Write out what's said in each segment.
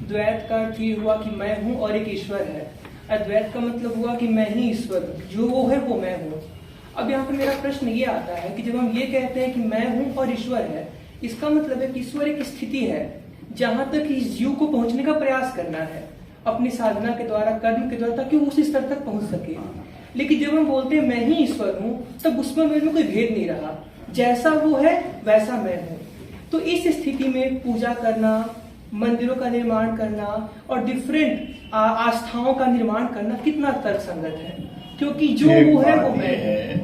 द्वैत का अर्थ ये हुआ कि मैं हूँ और एक ईश्वर है। अद्वैत का मतलब हुआ कि मैं ही ईश्वर हूँ, जो वो है वो मैं हूँ। अब यहाँ पे मेरा प्रश्न ये आता है कि जब हम ये कहते हैं कि मैं हूँ और ईश्वर है, इसका मतलब है कि ईश्वर एक स्थिति है जहां तक इस जीव को पहुंचने का प्रयास करना है अपनी साधना के द्वारा, कर्म के द्वारा, ताकि वो उस स्तर तक पहुंच सके। लेकिन जब हम बोलते हैं मैं ही ईश्वर हूँ, तब उसमें मेरे में कोई भेद नहीं रहा, जैसा वो है वैसा मैं हूँ। तो इस स्थिति में पूजा करना, मंदिरों का निर्माण करना और डिफरेंट आस्थाओं का निर्माण करना कितना तर्कसंगत है, क्योंकि जो वो है वो मैं है।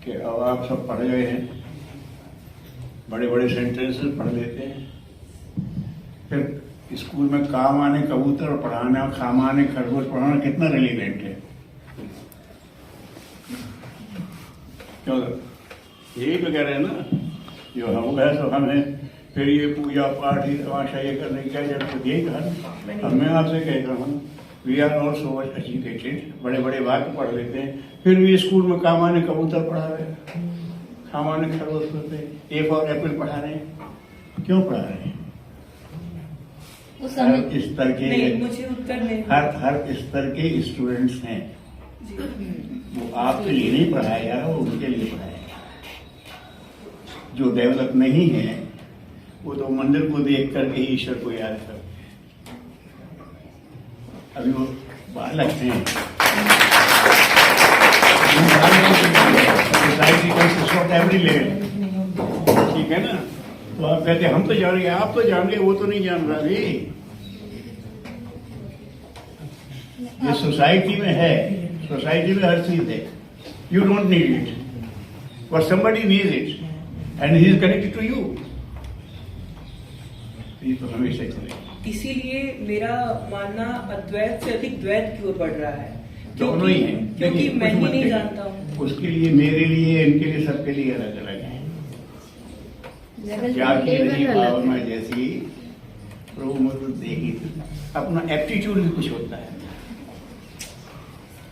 कि अब आप सब पढ़ गए हैं, बड़े बड़े सेंटेंसेस पढ़ लेते हैं, फिर स्कूल में काम आने कबूतर और पढ़ाना, खाम आने खरगोश पढ़ाना कितना रिलेवेंट है? क्यों? यही तो कह रहे हैं ना, जो हम है तो हम है, फिर ये पूजा पाठ ये तमाशा ये करने की क्या जरूरत? यही कहा। अब मैं आपसे कहता हूँ, we are all so much educated, बड़े बड़े वाक्य पढ़ लेते हैं, फिर भी स्कूल में काम आने कबूतर पढ़ा रहे हैं, खाम आने खरगोश पढ़ते हैं, ए फॉर एप्पल पढ़ा रहे हैं। क्यों पढ़ा रहे हैं? हर स्तर के मुझे उत्तर नहीं, हर स्तर के स्टूडेंट्स हैं। वो आपके लिए नहीं पढ़ाएगा, वो उनके लिए पढ़ाएगा। जो डेवलप नहीं है वो तो मंदिर को देख करके ही ईश्वर को याद कर। अभी वो बालक हैं, सोसाइटी का एवरी लेवल, ठीक है ना? तो आप कहते हम तो जान गए, आप तो जान गए, वो तो नहीं जान रहा भी। ये सोसाइटी में है, सोसाइटी में हर चीज है। You don't need it, but somebody needs it and he is connected to you. ये तो हमेशा चलेगा। इसीलिए मेरा मानना अद्वैत से अधिक द्वैत की ओर बढ़ रहा है, दोनों ही है, क्योंकि मैं ही नहीं जानता हूँ। उसके लिए, मेरे लिए, इनके लिए, सबके लिए अलग अलग है। जाति नहीं भावना जैसी प्रभु मधुर देगी। अपना एप्टीट्यूड भी कुछ होता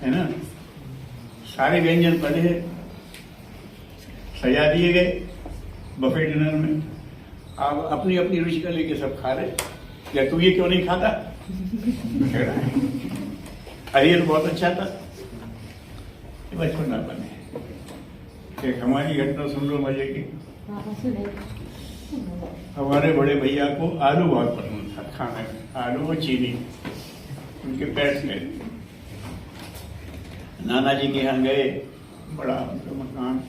है ना? सारे व्यंजन पड़े सजा दिए गए बफे डिनर में, आप अपनी अपनी रुचि का लेके सब खा रहे। या तू ये क्यों नहीं खाता? अरे ये तो बहुत अच्छा था। बचपन ना बने। एक हमारी घटना सुन लो मजे की। हमारे बड़े भैया को आलू बहुत पसंद था खाने में, आलू और चीनी। उनके पेट में नाना जी के यहाँ गए, बड़ा उनका मकान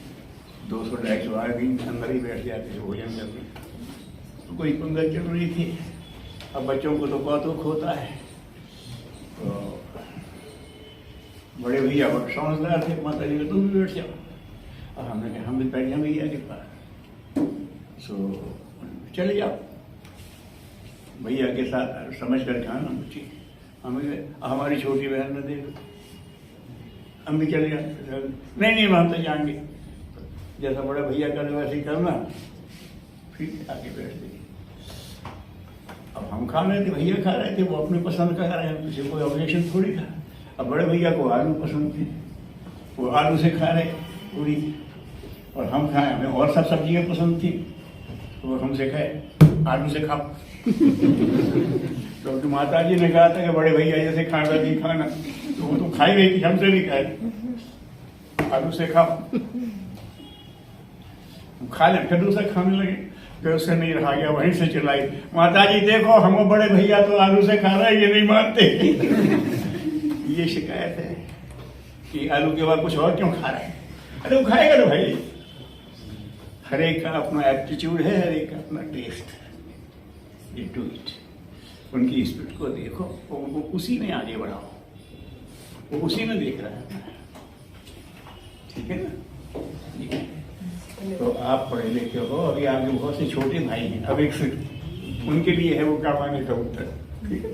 200-250 आदमी अंदर ही बैठ जाते भोजन करने। तो कोई पंगत चल रही थी। अब बच्चों को तो कौतुक होता है, तो बड़े भैया बड़े समझदार थे, माता जी ने तुम भी बैठ जाओ। और हमने कहा हम भी बैठ जाए भैया के पास। सो चले जाओ भैया के साथ, समझ कर कहा ना मुझे, हमारी छोटी बहन ने देख, हम भी चले जाए। नहीं हम तो जाएंगे, जैसा बड़ा भैया का वैसे ही करना। फिर आके बैठ गए। अब हम खा रहे थे, भैया खा रहे थे, वो अपने पसंद का खा रहे हैं, किसी कोई ऑब्जेक्शन थोड़ी था। अब बड़े भैया को आलू पसंद थे, वो आलू से खा रहे पूरी, और हम खाए, हमें और सब सब्जियां पसंद थी, तो वो हमसे खाए आलू से खाओ। तो माता जी ने कहा था कि बड़े भैया जैसे खाना नहीं खाना, तो वो तो खाई गई थी, हमसे भी खाए आलू से खाओ। खा ले, फिर दूसरा खाने लगे, फिर उससे नहीं रहा गया, वहीं से चिल्लाई, माता जी देखो हम बड़े भैया तो आलू से खा रहे हैं, ये नहीं मानते। ये शिकायत है कि आलू के बाद कुछ और क्यों खा रहे हैं? अरे वो खाएगा ना भाई। हर एक का अपना एप्टीट्यूड है, हर एक का अपना टेस्ट है। ये टू इट, उनकी स्पिरिट को देखो, उनको उसी में आगे बढ़ाओ, वो उसी में देख रहा है। ठीक है ना? तो आप पढ़े लिखे हो, अभी आपके बहुत से छोटे भाई हैं, अब एक उनके लिए है वो काम आने का उत्तर। ठीक है।